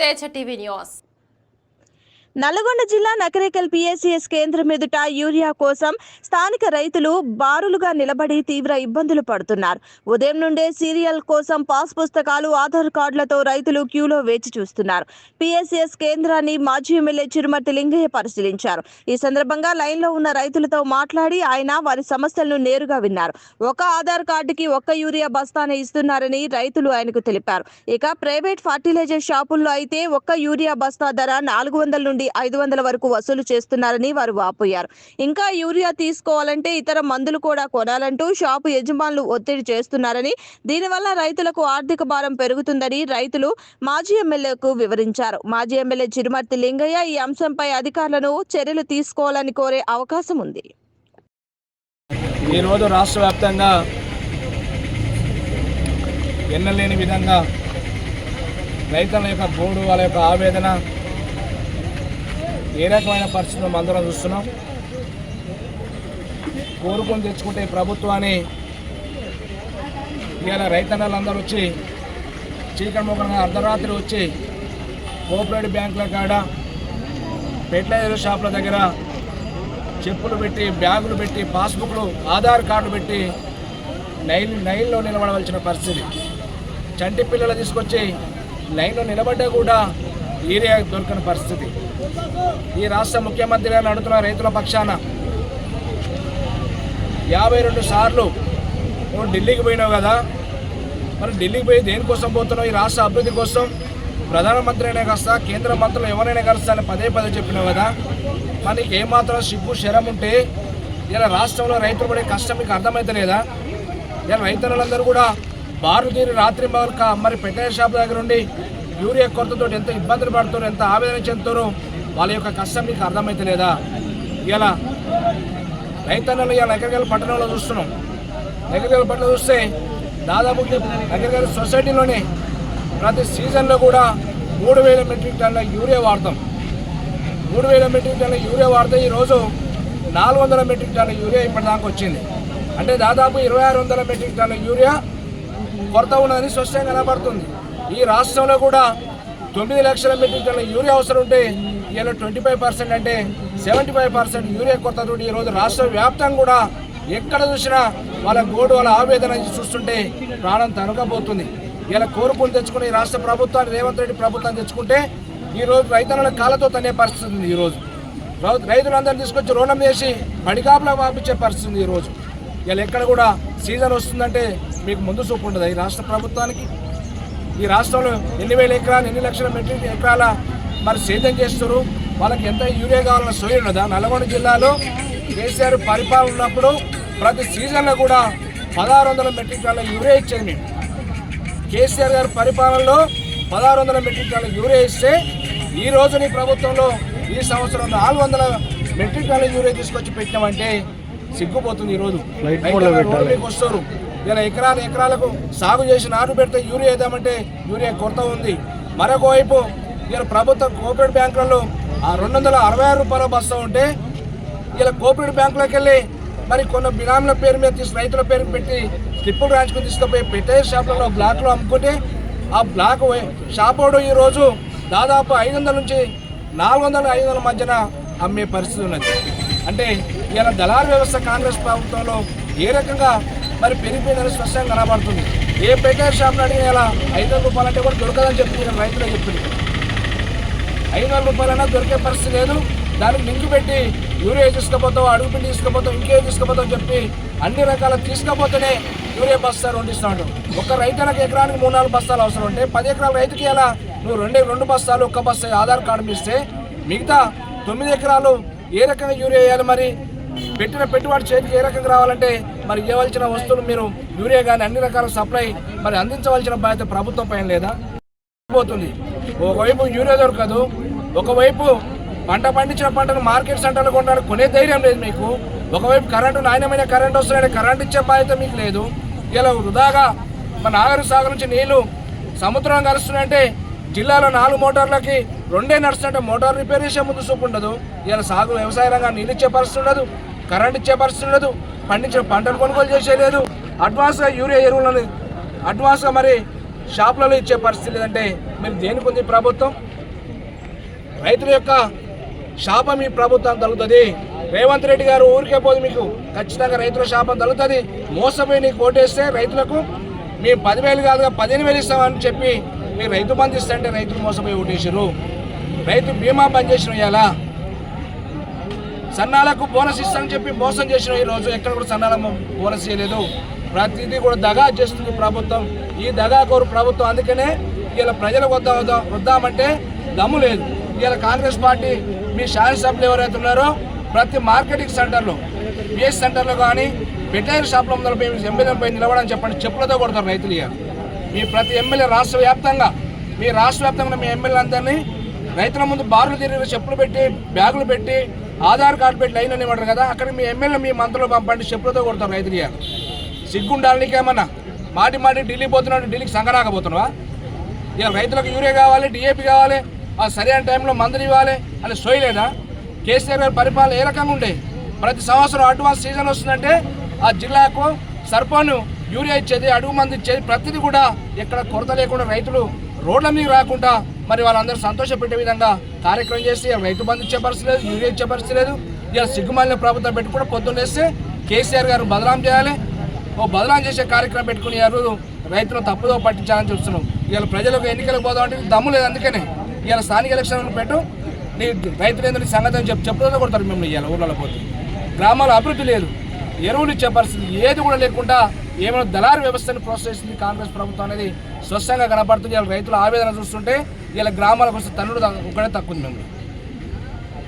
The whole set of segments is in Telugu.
Teja TV news. నల్గొండ జిల్లా నకరేకల్ పిఎస్సిఎస్ కేంద్రం ఎదుట యూరియా కోసం స్థానిక రైతులు బారులుగా నిలబడి తీవ్ర ఇబ్బందులు పడుతున్నారు. ఉదయం నుండే సీరియల్ కోసం పాస్ పుస్తకాలు, ఆధార్ కార్డులతో రైతులు క్యూలో వేచి చూస్తున్నారు. పిఎస్సిఎస్ కేంద్రాన్ని మాజీ ఎమ్మెల్యే చిరుమర్తి లింగయ్య పరిశీలించారు. ఈ సందర్భంగా లైన్లో ఉన్న రైతులతో మాట్లాడి ఆయన వారి సమస్యలను నేరుగా విన్నారు. ఒక ఆధార్ కార్డుకి ఒక్క యూరియా బస్తానే ఇస్తున్నారని రైతులు ఆయనకు తెలిపారు. ఇక ప్రైవేట్ ఫర్టిలైజర్ షాపుల్లో అయితే ఒక్క యూరియా బస్తా ధర 400 నుండి 500 వరకు వసూలు చేస్తున్నారని వారు వాపోయారు. ఇంకా యూరియా తీసుకోవాలంటే ఇతర మందులు కూడా కొనాలంటూ షాపు యజమానులు ఒత్తిడి చేస్తున్నారని, దీనివల్ల రైతులకు ఆర్థిక భారం పెరుగుతుందని రైతులు మాజీ ఎమ్మెల్యేకు వివరించారు. మాజీ ఎమ్మెల్యే చిరుమర్తి లింగయ్య ఈ అంశంపై అధికారులను చర్యలు తీసుకోవాలని కోరే అవకాశం ఉంది. ఈరోజు రాష్ట్ర వ్యాప్తంగా ఎన్నలేని విధంగా రైతుల యొక్క గోడు, వాళ్ళ యొక్క ఆవేదన, ఏ రకమైన పరిస్థితులు అందరం చూస్తున్నాం. కోరుకొని తెచ్చుకుంటే ప్రభుత్వాన్ని ఇవాళ రైతన్నలందరూ వచ్చి చీకటిముఖంగా అర్ధరాత్రి వచ్చి కోఆపరేటివ్ బ్యాంకుల కాడ, ఫెర్టిలైజర్ షాపుల దగ్గర చెప్పులు పెట్టి, బ్యాగులు పెట్టి, పాస్బుక్లు, ఆధార్ కార్డు పెట్టి లైన్లో నిలబడవలసిన పరిస్థితి. చంటి పిల్లలు తీసుకొచ్చి లైన్లో నిలబడ్డా కూడా యూరియా దొరకని పరిస్థితి. ఈ రాష్ట్ర ముఖ్యమంత్రి గారు అడుగుతున్న రైతుల పక్షాన 52 సార్లు నువ్వు ఢిల్లీకి పోయినావు కదా, మరి ఢిల్లీకి పోయి దేనికోసం పోతున్నావు? ఈ రాష్ట్ర అభివృద్ధి కోసం ప్రధానమంత్రి అయినా కలుస్తా, కేంద్ర మంత్రులు ఎవరైనా కలుస్తా అని పదే చెప్పినావు కదా. మనకి ఏమాత్రం సిగ్గు శరం ఉంటే ఇలా రాష్ట్రంలో రైతులు పడే కష్టం మీకు అర్థమవుతలేదా? ఇలా రైతులందరూ కూడా బారు తీరి రాత్రి మరి ఫెర్టిలైజర్ షాప్ దగ్గర ఉండి యూరియా కొరతతో ఎంత ఇబ్బందులు పడుతారో, ఎంత ఆవేదన చెందుతారో వాళ్ళ యొక్క కష్టం మీకు అర్థమవుతలేదా? ఇలా రైతన్నలు ఇలా నగరగల పట్టణంలో చూస్తున్నాం. నగరగల పట్టణంలో చూస్తే దాదాపు నగరగల సొసైటీలోనే ప్రతి సీజన్లో కూడా 3000 మెట్రిక్ టన్నుల యూరియా వాడతాం. 3000 మెట్రిక్ టన్నుల యూరియా వాడితే ఈరోజు 400 మెట్రిక్ టన్నుల యూరియా ఇప్పటిదాకా వచ్చింది. అంటే దాదాపు 2600 మెట్రిక్ టన్నుల యూరియా కొరత ఉన్నదని స్పష్టంగా కనబడుతుంది. ఈ రాష్ట్రంలో కూడా 9 లక్షల మెట్రిక్ టన్నుల యూరియా అవసరం ఉంటే ఇలా 25% అంటే 75% యూరియా కొరతతో ఈరోజు రాష్ట్ర వ్యాప్తంగా కూడా ఎక్కడ చూసినా వాళ్ళ గోడు, వాళ్ళ ఆవేదన చూస్తుంటే ప్రాణం తనకపోతుంది. ఇలా కోరుకుని తెచ్చుకుని ఈ రాష్ట్ర ప్రభుత్వాన్ని, రేవంత్ రెడ్డి ప్రభుత్వాన్ని తెచ్చుకుంటే ఈరోజు రైతుల కాళ్ళతో తనే పరిస్థితి ఉంది. ఈరోజు రైతులందరినీ తీసుకొచ్చి రుణం చేసి పడికాపులా పంపించే పరిస్థితి ఉంది. ఈరోజు ఇలా ఎక్కడ కూడా సీజన్ వస్తుందంటే మీకు ముందు చూపు ఉండదు ఈ రాష్ట్ర ప్రభుత్వానికి. ఈ రాష్ట్రంలో ఎన్ని వేల ఎకరాలు, ఎన్ని లక్షల మెట్రిక్ ఎకరాల మరి సేద్యం చేస్తారు, వాళ్ళకి ఎంత యూరియా కావాలన్న సోయి ఉన్నదా? నల్గొండ జిల్లాలో కేసీఆర్ పరిపాలన ఉన్నప్పుడు ప్రతి సీజన్లో కూడా 1600 మెట్రిక్ టన్నుల యూరియా ఇచ్చేది. మేము కేసీఆర్ గారి పరిపాలనలో 1600 మెట్రిక్ టన్నుల యూరియా ఇస్తే ఈ రోజు నీ ప్రభుత్వంలో ఈ సంవత్సరం 400 మెట్రిక్ టన్నుల యూరియా తీసుకొచ్చి పెట్టినామంటే సిగ్గుపోతుంది. ఈరోజు రైతులకు వస్తారు. ఇలా ఎకరాలకు సాగు చేసి నాటు పెడితే యూరియా వేద్దామంటే యూరియా కొరత ఉంది. మరొక వైపు ఇలా ప్రభుత్వ కోఆపరేటివ్ బ్యాంకులలో 266 రూపాయల బస్తా ఉంటే ఇలా కోఆపరేటివ్ బ్యాంకులోకి వెళ్ళి మరి కొన్ని బినామీల పేరు మీద రైతుల పేరు పెట్టి స్లిప్పులు రాయించుకుని తీసుకుపోయి ఫెర్టిలైజర్ షాపులలో బ్లాక్లో అమ్ముకుంటే ఆ బ్లాక్ షాపోడు ఈరోజు దాదాపు 500 నుంచి 400-500 మధ్యన అమ్మే పరిస్థితి ఉన్నది. అంటే ఇలా దళారు వ్యవస్థ కాంగ్రెస్ ప్రభుత్వంలో ఏ రకంగా మరి పెరిగిపోయిందని స్పష్టంగా కనబడుతుంది. ఏ ఫెర్టిలైజర్ షాప్లో అడిగిన ఇలా 500 రూపాయలు అంటే కూడా దొరకదని చెప్పి రైతులే చెప్పింది. 500 రూపాయలైనా దొరికే పరిస్థితి లేదు. దానికి లింక్ పెట్టి యూరియా తీసుకుపోతావు, అడుగుపిండి తీసుకుపోతావు, ఇంకేం తీసుకుపోతావు అని చెప్పి అన్ని రకాల తీసుకుపోతేనే యూరియా బస్తా 2 ఇస్తున్నాడు. ఒక రైతులకు ఎకరానికి 3-4 బస్తాలు అవసరం ఉంటే 10 ఎకరాల రైతుకి ఇలా నువ్వు 2 బస్తాలు, 1 బస్తా ఆధార్ కార్డు ఇస్తే మిగతా 9 ఎకరాలు ఏ రకంగా యూరియా వేయాలి? మరి పెట్టిన పెట్టుబడి చేతికి ఏ రకంగా రావాలంటే మరి ఇవ్వవలసిన వస్తువులు మీరు యూరియా కానీ అన్ని రకాల సప్లై మరి అందించవలసిన బాధ్యత ప్రభుత్వం పైన లేదా? పోతుంది. ఒకవైపు యూరియా దొరకదు, ఒకవైపు పంట పండించిన పంటను మార్కెట్ సెంటర్లో కొనే ధైర్యం లేదు మీకు. ఒకవైపు కరెంటు, నాణ్యమైన కరెంటు వస్తున్నాయంటే కరెంట్ ఇచ్చే బాధ్యత మీకు లేదు. ఇలా వృధాగా మన నాగరి సాగర్ నుంచి నీళ్లు సముద్రం కలుస్తున్నాయంటే జిల్లాలో 4 మోటార్లకి 2 నడుస్తుంటే మోటార్ రిపేర్ చేసే ముందు చూపు ఉండదు. ఇలా సాగు వ్యవసాయ రంగాన్ని నీళ్ళు ఇచ్చే పరిస్థితి ఉండదు, కరెంట్ ఇచ్చే పరిస్థితి ఉండదు, పండించిన పంటను కొనుగోలు చేసేలేదు. అడ్వాన్స్గా యూరియా ఎరువులను అడ్వాన్స్గా మరి షాపులలో ఇచ్చే పరిస్థితి లేదంటే మీరు దేనికి ఉంది ప్రభుత్వం? రైతుల యొక్క శాపం ఈ ప్రభుత్వం తగులుతుంది. రేవంత్ రెడ్డి గారు ఊరికే పోదు, మీకు ఖచ్చితంగా రైతుల శాపం తగులుతుంది. మోసపోయి నీకు ఓటేస్తే రైతులకు మేము 10,000 కాదుగా 15,000 ఇస్తామని చెప్పి మీరు రైతు బంధు ఇస్తుంటే రైతులు మోసపోయి ఓటేసారు. రైతు బీమా బంద్ చేసిన ఇవాళ సన్నాలకు బోనస్ ఇస్తామని చెప్పి మోసం చేసిన ఈరోజు ఎక్కడ కూడా సన్నాల బోనస్ చేయలేదు. ప్రతిదీ కూడా దగా చేస్తుంది ప్రభుత్వం. ఈ దగాకోరు ప్రభుత్వం. అందుకనే ఇలా ప్రజలకు వద్దామంటే దమ్ము లేదు. ఇలా కాంగ్రెస్ పార్టీ మీ శాసనసభ్యులు ఎవరైతే ఉన్నారో ప్రతి మార్కెటింగ్ సెంటర్లో, బిఎస్ సెంటర్లో కానీ పెట్టైన షాప్లో ముందర ఎమ్మెల్యేలపై నిలబడని చెప్పండి, చెప్పులతో కొడతారు రైతులు. ఇక మీ ప్రతి ఎమ్మెల్యే రాష్ట్ర వ్యాప్తంగా మీ ఎమ్మెల్యేలందరినీ రైతుల ముందు బారులు తిరిగి చెప్పులు పెట్టి, బ్యాగులు పెట్టి, ఆధార్ కార్డు పెట్టి లైన్ అని ఇవ్వరు కదా, అక్కడ మీ ఎమ్మెల్యే మీ మంత్రులు పంపండి, చెప్పులతో కొడతారు రైతులు. ఇక సిగ్గుండాలనికి ఏమన్నా మాటి ఢిల్లీ పోతున్నాడు, ఢిల్లీకి సంగరాకపోతున్నావా? ఇక రైతులకు యూరియా కావాలి, డిఏపి కావాలి, ఆ సరైన టైంలో మందులు ఇవ్వాలి అని సోయలేదా? కేసీఆర్ గారి పరిపాలన ఏ రకంగా ఉండే? ప్రతి సంవత్సరం అడ్వాన్స్ సీజన్ వస్తుందంటే ఆ జిల్లాకు సర్పంచ్ యూరియా ఇచ్చేది, అడుగు మంది ఇచ్చేది, ప్రతిదీ కూడా ఎక్కడ కొరత లేకుండా రైతులు రోడ్ల మీద రాకుండా మరి వాళ్ళందరూ సంతోషపెట్టే విధంగా కార్యక్రమం చేసి రైతు బంధు ఇచ్చే పరిస్థితి లేదు, యూరియా ఇచ్చే పరిస్థితి లేదు. ఇలా సిగ్గుమాలిన ప్రభుత్వం పెట్టి కూడా పొద్దున్నేస్తే కేసీఆర్ గారు బదనాం చేయాలి, బదనాం చేసే కార్యక్రమం పెట్టుకుని రైతులు తప్పుదో పట్టించాలని చూస్తున్నాం. ఇవాళ ప్రజలకు ఎన్నికలకు పోదామంటే దమ్ము లేదు. అందుకనే ఇవాళ స్థానిక ఎలక్షన్లు పెట్టు, నీ రైతులు ఏందో నీ సంగతి అని చెప్పులతో కొడతారు మిమ్మల్ని. ఇవాళ ఊళ్ళలో పోతే గ్రామాల అభివృద్ధి లేదు, ఎరువులు ఇచ్చే పరిస్థితి ఏది కూడా లేకుండా ఏమైనా దళారు వ్యవస్థను ప్రోత్సహిస్తుంది కాంగ్రెస్ ప్రభుత్వం అనేది స్పష్టంగా కనపడుతుంది. ఇలా రైతుల ఆవేదన చూస్తుంటే ఇలా గ్రామాలకు వస్తే తన్నుడు ఒక్కడే తక్కువ ఉంది, మిమ్మల్ని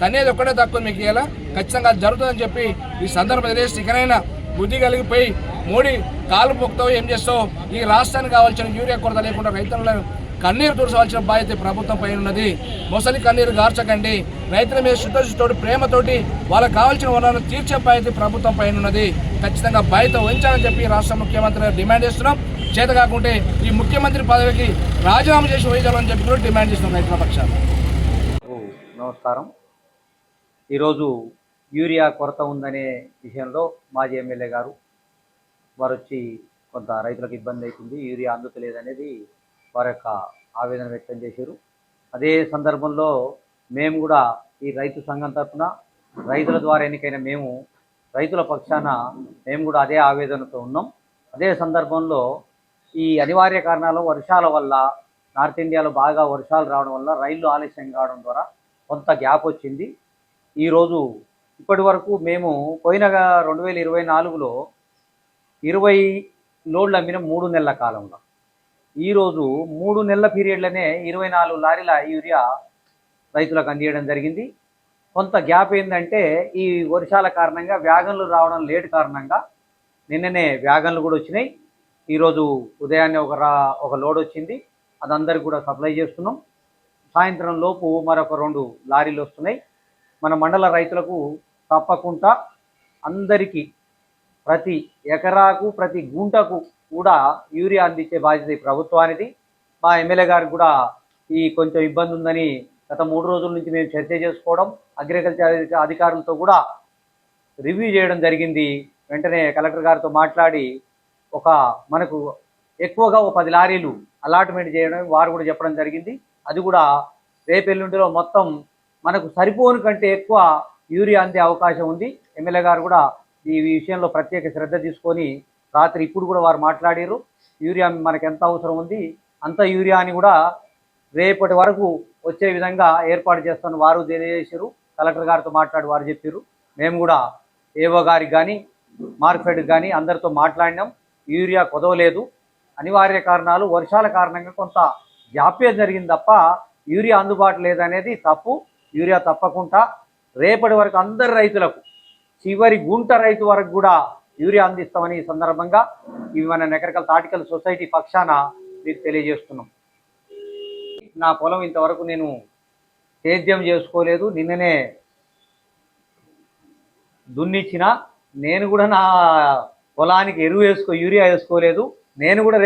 తన్నేది ఒక్కడే తక్కువ మీకు. ఇలా ఖచ్చితంగా జరుగుతుందని చెప్పి ఈ సందర్భం తెలియసి ఇకనైనా బుద్ధి కలిగిపోయి మోడీ కాలు పొక్తావు ఏం చేస్తావు, ఈ రాష్ట్రానికి కావాల్సిన యూరియా కొరత లేకుండా రైతులను కన్నీరు తుడవలసిన బాధ్యత ప్రభుత్వం పైన ఉన్నది. మొసలి కన్నీరు గార్చకండి. రైతుల మీద శుద్ధతోటి ప్రేమతోటి వాళ్ళకి కావాల్సిన వనరులను తీర్చే బాధ్యత ప్రభుత్వం పైన ఉన్నది. ఖచ్చితంగా బాధ్యత వహించాలని చెప్పి రాష్ట్ర ముఖ్యమంత్రి డిమాండ్ చేస్తున్నాం. చేత కాకుంటే ఈ ముఖ్యమంత్రి పదవికి రాజీనామా చేసి వహించాలని చెప్పి కూడా డిమాండ్ చేస్తున్నాం రైతుల పక్షాలు. నమస్కారం. ఈరోజు యూరియా కొరత ఉందనే విషయంలో మాజీ ఎమ్మెల్యే గారు వారు వచ్చి కొంత రైతులకు ఇబ్బంది అవుతుంది, యూరియా అందుతలేదనేది వారి యొక్క ఆవేదన వ్యక్తం చేశారు. అదే సందర్భంలో మేము కూడా ఈ రైతు సంఘం తరఫున రైతుల ద్వారా ఎన్నికైన మేము రైతుల పక్షాన మేము కూడా అదే ఆవేదనతో ఉన్నాం. అదే సందర్భంలో ఈ అనివార్య కారణాలు వర్షాల వల్ల నార్త్ ఇండియాలో బాగా వర్షాలు రావడం వల్ల రైళ్లు ఆలస్యం కావడం ద్వారా కొంత గ్యాప్ వచ్చింది. ఈరోజు ఇప్పటి వరకు మేము పోయిన 2024లో 20 లోడ్లు అమ్మిన 3 నెలల కాలంలో, ఈరోజు 3 నెలల పీరియడ్లోనే 24 లారీల యూరియా రైతులకు అందించడం జరిగింది. కొంత గ్యాప్ ఏంటంటే ఈ వర్షాల కారణంగా వ్యాగన్లు రావడం లేట్ కారణంగా నిన్ననే వ్యాగన్లు కూడా వచ్చినాయి. ఈరోజు ఉదయాన్నే ఒక లోడ్ వచ్చింది, అది అందరికి కూడా సప్లై చేస్తున్నాం. సాయంత్రం లోపు మరొక 2 లారీలు వస్తున్నాయి. మన మండల రైతులకు తప్పకుండా అందరికీ ప్రతి ఎకరాకు ప్రతి గుంటకు కూడా యూరియా అందించే బాధ్యత ఈ ప్రభుత్వానికి. మా ఎమ్మెల్యే గారికి కూడా ఈ కొంచెం ఇబ్బంది ఉందని గత 3 రోజుల నుంచి మేము చర్చ చేసుకోవడం, అగ్రికల్చర్ అధికారులతో కూడా రివ్యూ చేయడం జరిగింది. వెంటనే కలెక్టర్ గారితో మాట్లాడి మనకు ఎక్కువగా 10 లారీలు అలాట్మెంట్ చేయడం వారు కూడా చెప్పడం జరిగింది. అది కూడా రేపెల్లుండిలో మొత్తం మనకు సరిపోని కంటే ఎక్కువ యూరియా అందే అవకాశం ఉంది. ఎమ్మెల్యే గారు కూడా ఈ విషయంలో ప్రత్యేక శ్రద్ధ తీసుకొని రాత్రి ఇప్పుడు కూడా వారు మాట్లాడారు. యూరియా మనకు ఎంత అవసరం ఉంది అంత యూరియాని కూడా రేపటి వరకు వచ్చే విధంగా ఏర్పాటు చేస్తామని వారు తెలియజేశారు. కలెక్టర్ గారితో మాట్లాడి వారు చెప్పారు. మేము కూడా ఏవో గారికి కానీ మార్కెట్కి కానీ అందరితో మాట్లాడినాం. యూరియా కుదవలేదు, అనివార్య కారణాలు వర్షాల కారణంగా కొంత జాప్యం జరిగింది తప్ప యూరియా అందుబాటు లేదనేది తప్పు. యూరియా తప్పకుండా రేపటి వరకు అందరి రైతులకు చివరి గుంట రైతు వరకు కూడా యూరియా అందిస్తామని ఈ సందర్భంగా ఇవి మన నకరికల్ తాటికల్ సొసైటీ పక్షాన మీకు తెలియజేస్తున్నాం. నా పొలం ఇంతవరకు నేను సేద్యం చేసుకోలేదు, నిన్ననే దున్నిచ్చిన. నేను కూడా నా పొలానికి యూరియా వేసుకోలేదు. నేను కూడా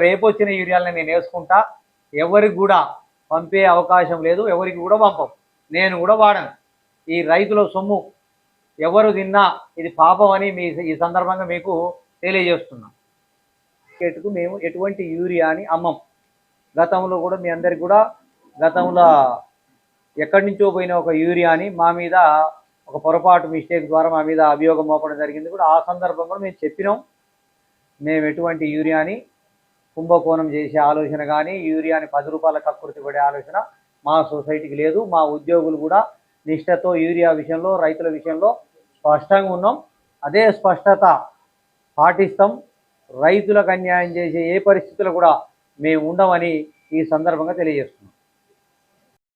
రేపు వచ్చిన యూరియాలని నేను వేసుకుంటా. ఎవరికి కూడా పంపే అవకాశం లేదు, ఎవరికి కూడా పంపం, నేను కూడా వాడను. ఈ రైతుల సొమ్ము ఎవరు తిన్నా ఇది పాపం అని ఈ సందర్భంగా మీకు తెలియజేస్తున్నాం. మార్కెట్కు మేము ఎటువంటి యూరియాని అమ్మం. గతంలో కూడా మీ అందరికి కూడా గతంలో ఎక్కడి నుంచో పోయిన ఒక యూరియాని మా మీద ఒక పొరపాటు మిస్టేక్ ద్వారా మా మీద అభియోగం మోపడం జరిగింది కూడా. ఆ సందర్భంలో మేము చెప్పినాం, మేము ఎటువంటి యూరియాని కుంభకోణం చేసే ఆలోచన కానీ యూరియాని 10 రూపాయల కక్కుర్తి పడే ఆలోచన మా సొసైటీకి లేదు. మా ఉద్యోగులు కూడా నిష్ఠతో యూరియా విషయంలో, రైతుల విషయంలో స్పష్టంగా ఉన్నాం. అదే స్పష్టత పాటిస్తాం. రైతులకు అన్యాయం చేసే ఏ పరిస్థితుల్లో కూడా మేము ఉండమని ఈ సందర్భంగా తెలియజేస్తున్నాం.